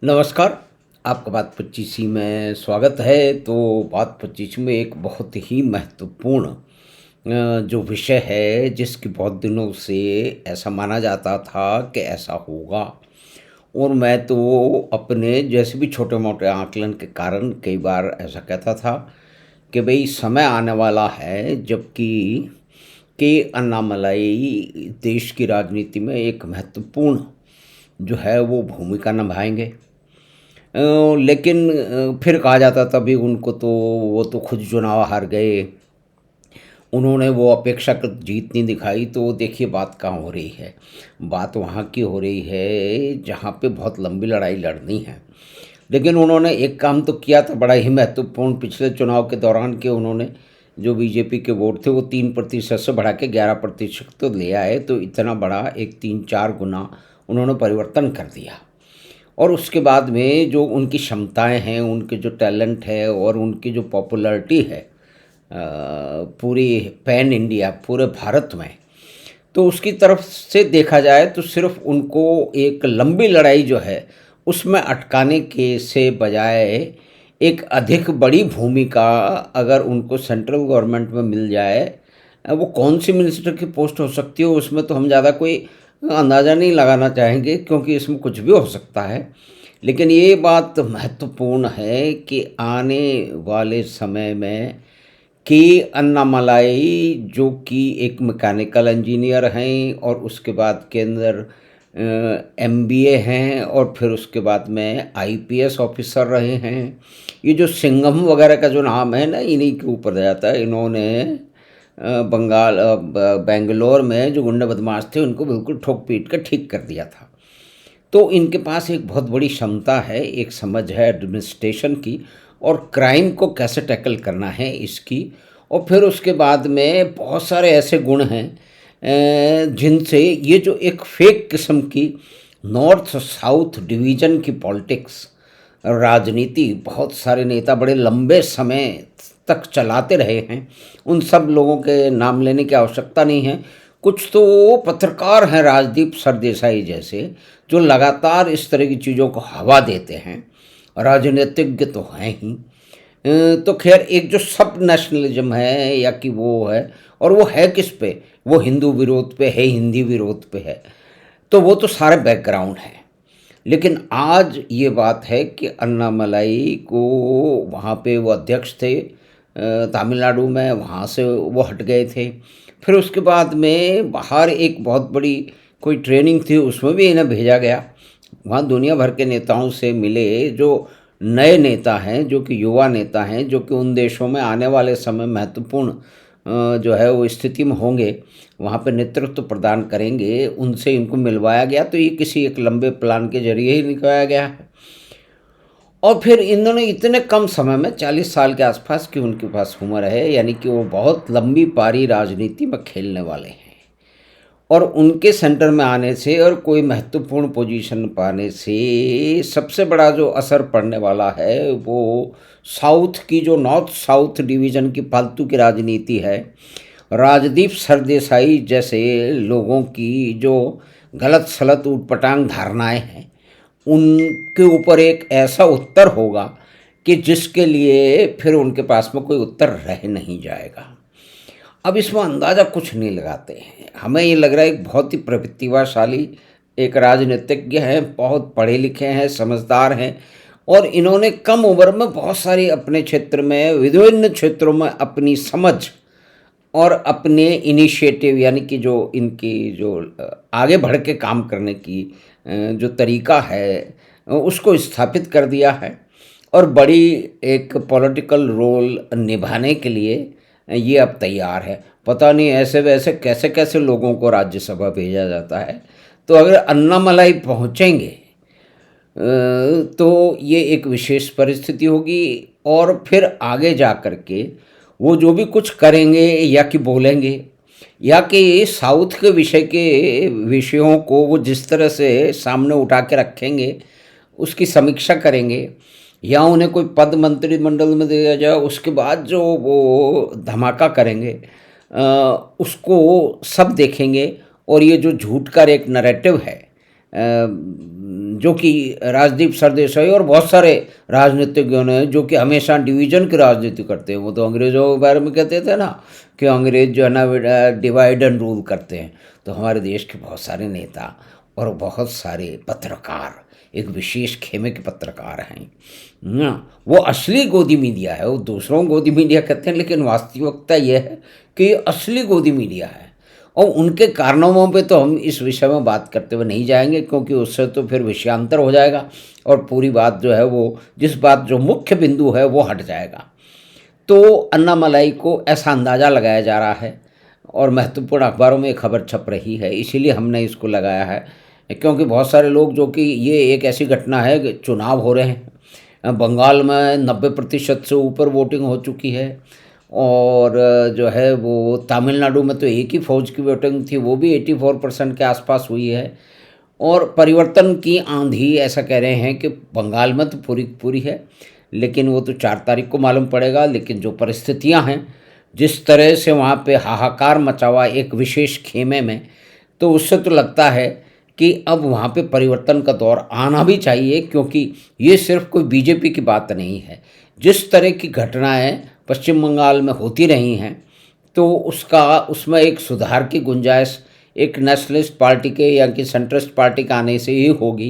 नमस्कार, आपका बात 25 में स्वागत है। तो बात 25 में एक बहुत ही महत्वपूर्ण जो विषय है जिसकी बहुत दिनों से ऐसा माना जाता था कि ऐसा होगा। और मैं तो अपने जैसे भी छोटे-मोटे आकलन के कारण कई बार ऐसा कहता था कि भई समय आने वाला है जबकि के अन्नामलई देश की राजनीति में एक महत्वपूर्ण जो है वो भूमिका निभाएँगे। लेकिन फिर कहा जाता था भी उनको तो वो तो खुद चुनाव हार गए, उन्होंने वो अपेक्षाकृत जीत नहीं दिखाई। तो देखिए बात कहाँ हो रही है, बात वहाँ की हो रही है जहाँ पे बहुत लंबी लड़ाई लड़नी है। लेकिन उन्होंने एक काम तो किया था बड़ा ही महत्वपूर्ण पिछले चुनाव के दौरान कि उन्होंने जो बीजेपी के वोट थे वो 3% से बढ़ा के 11% तो ले आए। तो इतना बड़ा एक 3-4 गुना उन्होंने परिवर्तन कर दिया। और उसके बाद में जो उनकी क्षमताएँ हैं, उनके जो टैलेंट है और उनकी जो पॉपुलैरिटी है पूरी पैन इंडिया पूरे भारत में, तो उसकी तरफ से देखा जाए तो सिर्फ़ उनको एक लंबी लड़ाई जो है, उसमें अटकाने के से बजाय एक अधिक बड़ी भूमिका अगर उनको सेंट्रल गवर्नमेंट में मिल जाए, वो कौन-सी मिनिस्टर की पोस्ट हो सकती है उसमें तो हम ज़्यादा कोई अंदाज़ा नहीं लगाना चाहेंगे क्योंकि इसमें कुछ भी हो सकता है। लेकिन ये बात महत्वपूर्ण है कि आने वाले समय में के अन्नामलाई जो कि एक मैकेनिकल इंजीनियर हैं और उसके बाद के अंदर एमबीए हैं और फिर उसके बाद में आईपीएस ऑफिसर रहे हैं। ये जो सिंघम वगैरह का जो नाम है ना इन्हीं के ऊपर जाता है। इन्होंने बेंगलोर में जो गुंडा बदमाश थे उनको बिल्कुल ठोक पीट कर ठीक कर दिया था। तो इनके पास एक बहुत बड़ी क्षमता है, एक समझ है एडमिनिस्ट्रेशन की और क्राइम को कैसे टैकल करना है इसकी। और फिर उसके बाद में बहुत सारे ऐसे गुण हैं जिनसे ये जो एक फेक किस्म की नॉर्थ साउथ डिवीज़न की पॉलिटिक्स राजनीति बहुत सारे नेता बड़े लंबे समय तक चलाते रहे हैं। उन सब लोगों के नाम लेने की आवश्यकता नहीं है। कुछ तो पत्रकार हैं राजदीप सरदेसाई जैसे, जो लगातार इस तरह की चीज़ों को हवा देते हैं। राजनीतिज्ञ तो हैं ही। तो ख़ैर एक जो सब नेशनलिज़्म है या कि वो है और वो है किस पे? वो हिंदू विरोध पे है, हिंदी विरोध पे है। तो वो तो सारे बैकग्राउंड हैं। लेकिन आज ये बात है कि अन्नामलाई को वहाँ पे वो अध्यक्ष थे तमिलनाडु में, वहाँ से वो हट गए थे। फिर उसके बाद में बाहर एक बहुत बड़ी कोई ट्रेनिंग थी उसमें भी इन्हें भेजा गया। वहाँ दुनिया भर के नेताओं से मिले जो नए नेता हैं, जो कि युवा नेता हैं, जो कि उन देशों में आने वाले समय महत्वपूर्ण जो है वो स्थिति में होंगे, वहाँ पे नेतृत्व प्रदान करेंगे, उनसे इनको मिलवाया गया। तो ये किसी एक लंबे प्लान के ज़रिए ही निकलवाया गया है। और फिर इन्होंने इतने कम समय में 40 साल के आसपास की उनके पास उम्र है, यानी कि वो बहुत लंबी पारी राजनीति में खेलने वाले हैं। और उनके सेंटर में आने से और कोई महत्वपूर्ण पोजीशन पाने से सबसे बड़ा जो असर पड़ने वाला है वो साउथ की जो नॉर्थ साउथ डिवीज़न की फालतू की राजनीति है, राजदीप सरदेसाई जैसे लोगों की जो गलत सलत ऊटपटांग धारणाएं हैं, उनके ऊपर एक ऐसा उत्तर होगा कि जिसके लिए फिर उनके पास में कोई उत्तर रह नहीं जाएगा। अब इसमें अंदाज़ा कुछ नहीं लगाते हैं। हमें ये लग रहा है एक बहुत ही प्रतिभाशाली एक राजनीतिज्ञ हैं, बहुत पढ़े लिखे हैं, समझदार हैं और इन्होंने कम उम्र में बहुत सारी अपने क्षेत्र में विभिन्न क्षेत्रों में अपनी समझ और अपने इनिशिएटिव यानी कि जो इनकी जो आगे बढ़ के काम करने की जो तरीका है उसको स्थापित कर दिया है। और बड़ी एक पॉलिटिकल रोल निभाने के लिए ये अब तैयार है। पता नहीं ऐसे वैसे कैसे कैसे लोगों को राज्यसभा भेजा जाता है। तो अगर अन्नामलाई पहुँचेंगे तो ये एक विशेष परिस्थिति होगी। और फिर आगे जा कर के वो जो भी कुछ करेंगे या कि बोलेंगे या कि साउथ के विषयों को वो जिस तरह से सामने उठा के रखेंगे, उसकी समीक्षा करेंगे या उन्हें कोई पद मंत्रिमंडल में दिया जाए, उसके बाद जो वो धमाका करेंगे उसको सब देखेंगे। और ये जो झूठ का एक नैरेटिव है जो कि राजदीप सरदेसाई और बहुत सारे राजनीतिज्ञों ने, जो कि हमेशा डिवीजन की राजनीति करते हैं, वो तो अंग्रेज़ों के बारे में कहते थे ना कि अंग्रेज़ जो है ना डिवाइड एंड रूल करते हैं। तो हमारे देश के बहुत सारे नेता और बहुत सारे पत्रकार, एक विशेष खेमे के पत्रकार हैं ना, वो असली गोदी मीडिया है। वो दूसरों को गोदी मीडिया कहते हैं, लेकिन वास्तविकता ये है कि ये असली गोदी मीडिया है। और उनके कारनामों पे तो हम इस विषय में बात करते हुए नहीं जाएंगे, क्योंकि उससे तो फिर विषयांतर हो जाएगा और पूरी बात जो है वो, जिस बात जो मुख्य बिंदु है वो हट जाएगा। तो अन्नामलाई को ऐसा अंदाज़ा लगाया जा रहा है और महत्वपूर्ण अखबारों में खबर छप रही है, इसीलिए हमने इसको लगाया है। क्योंकि बहुत सारे लोग, जो कि ये एक ऐसी घटना है कि चुनाव हो रहे हैं, बंगाल में 90% से ऊपर वोटिंग हो चुकी है, और जो है वो तमिलनाडु में तो एक ही फौज की वोटिंग थी, वो भी 84% के आसपास हुई है। और परिवर्तन की आंधी ऐसा कह रहे हैं कि बंगाल में तो पूरी पूरी है, लेकिन वो तो 4 तारीख को मालूम पड़ेगा। लेकिन जो परिस्थितियां हैं, जिस तरह से वहाँ पे हाहाकार मचा हुआ एक विशेष खेमे में, तो उससे तो लगता है कि अब वहाँ पे परिवर्तन का दौर आना भी चाहिए, क्योंकि ये सिर्फ कोई बीजेपी की बात नहीं है। जिस तरह की घटनाएं पश्चिम बंगाल में होती रही हैं, तो उसमें एक सुधार की गुंजाइश एक नेशनलिस्ट पार्टी के या कि सेंट्रिस्ट पार्टी का आने से ही होगी।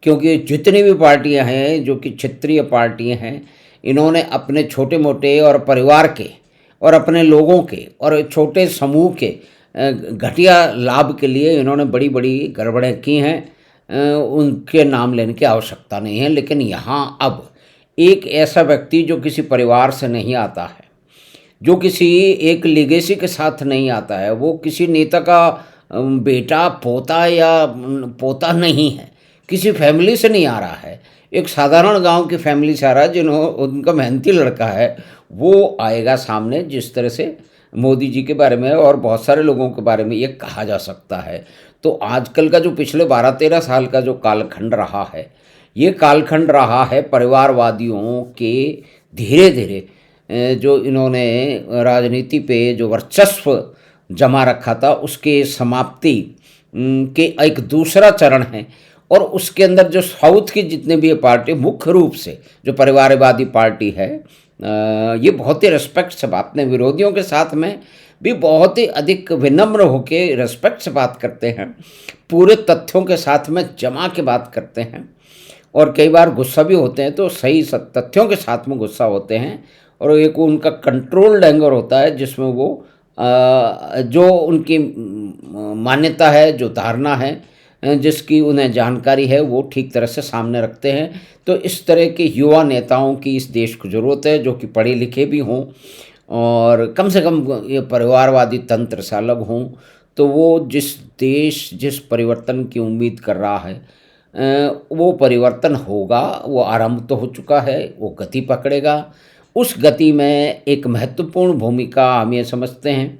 क्योंकि जितनी भी पार्टियां हैं जो कि क्षेत्रीय पार्टियां हैं, इन्होंने अपने छोटे मोटे और परिवार के और अपने लोगों के और छोटे समूह के घटिया लाभ के लिए इन्होंने बड़ी बड़ी गड़बड़ें की हैं। उनके नाम लेने की आवश्यकता नहीं है, लेकिन यहाँ अब एक ऐसा व्यक्ति जो किसी परिवार से नहीं आता है, जो किसी एक लेगेसी के साथ नहीं आता है, वो किसी नेता का बेटा, पोता या पोता नहीं है, किसी फैमिली से नहीं आ रहा है, एक साधारण गांव की फैमिली से आ रहा है, उनका मेहनती लड़का है, वो आएगा सामने। जिस तरह से मोदी जी के बारे में और बहुत सारे लोगों के बारे में ये कहा जा सकता है। तो आजकल का जो पिछले 12-13 साल का जो कालखंड रहा है, ये कालखंड रहा है परिवारवादियों के धीरे धीरे जो इन्होंने राजनीति पे जो वर्चस्व जमा रखा था, उसके समाप्ति के एक दूसरा चरण है। और उसके अंदर जो साउथ की जितने भी ये पार्टी, मुख्य रूप से जो परिवारवादी पार्टी है, ये बहुत ही रिस्पेक्ट से अपने विरोधियों के साथ में भी बहुत ही अधिक विनम्र होके रिस्पेक्ट से बात करते हैं, पूरे तथ्यों के साथ में जमा के बात करते हैं, और कई बार गुस्सा भी होते हैं तो सही तथ्यों के साथ में गुस्सा होते हैं। और एक उनका कंट्रोल्ड एंगर होता है, जिसमें वो जो उनकी मान्यता है, जो धारणा है, जिसकी उन्हें जानकारी है, वो ठीक तरह से सामने रखते हैं। तो इस तरह के युवा नेताओं की इस देश को ज़रूरत है, जो कि पढ़े लिखे भी हों और कम से कम ये परिवारवादी तंत्र से अलग हों। तो वो जिस परिवर्तन की उम्मीद कर रहा है, वो परिवर्तन होगा, वो आरंभ तो हो चुका है, वो गति पकड़ेगा। उस गति में एक महत्वपूर्ण भूमिका हम ये समझते हैं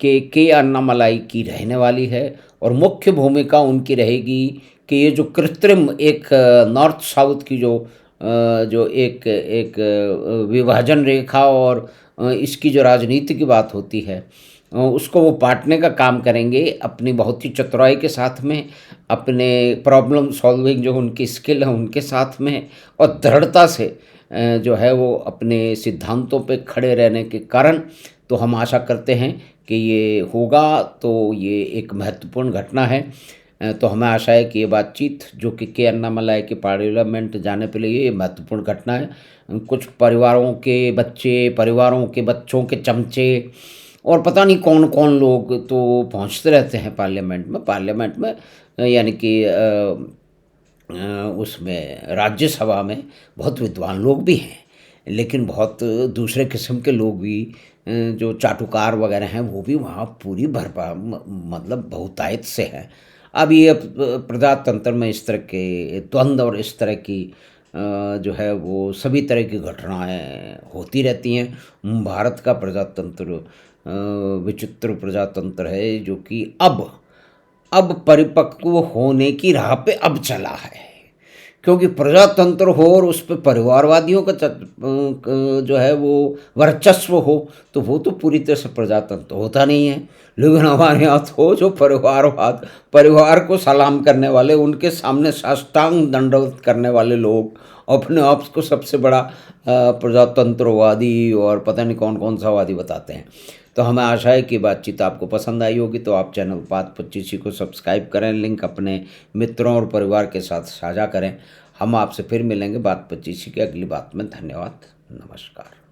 कि के अन्नामलाई की रहने वाली है, और मुख्य भूमिका उनकी रहेगी कि ये जो कृत्रिम एक नॉर्थ साउथ की जो एक एक विभाजन रेखा और इसकी जो राजनीति की बात होती है, उसको वो बांटने का काम करेंगे अपनी बहुत ही चतुराई के साथ में, अपने प्रॉब्लम सॉल्विंग जो उनकी स्किल है उनके साथ में, और दृढ़ता से जो है वो अपने सिद्धांतों पे खड़े रहने के कारण। तो हम आशा करते हैं कि ये होगा। तो ये एक महत्वपूर्ण घटना है। तो हमें आशा है कि ये बातचीत जो कि के अन्नामलाई के पार्लियामेंट जाने के लिए ये महत्वपूर्ण घटना है। कुछ परिवारों के बच्चे, परिवारों के बच्चों के चमचे और पता नहीं कौन कौन लोग तो पहुंचते रहते हैं पार्लियामेंट में, यानी कि उसमें राज्यसभा में बहुत विद्वान लोग भी हैं, लेकिन बहुत दूसरे किस्म के लोग भी, जो चाटुकार वगैरह हैं, वो भी वहाँ पूरी मतलब बहुतायत से हैं। अब ये प्रजातंत्र में इस तरह के द्वंद्व और इस तरह की जो है वो सभी तरह की घटनाएं होती रहती हैं। भारत का प्रजातंत्र विचित्र प्रजातंत्र है, जो कि अब परिपक्व होने की राह पे अब चला है। क्योंकि प्रजातंत्र हो और उस पर परिवारवादियों का जो है वो वर्चस्व हो, तो वो तो पूरी तरह से प्रजातंत्र होता नहीं है। लेकिन हमारे यहाँ तो जो परिवारवाद, परिवार को सलाम करने वाले, उनके सामने साष्टांग दंडवत करने वाले लोग अपने आप को सबसे बड़ा प्रजातंत्रवादी और पता नहीं कौन कौन सा वादी बताते हैं। तो हमें आशा है कि बातचीत आपको पसंद आई होगी। तो आप चैनल बात 25 को सब्सक्राइब करें, लिंक अपने मित्रों और परिवार के साथ साझा करें। हम आपसे फिर मिलेंगे बात 25 की अगली बात में। धन्यवाद, नमस्कार।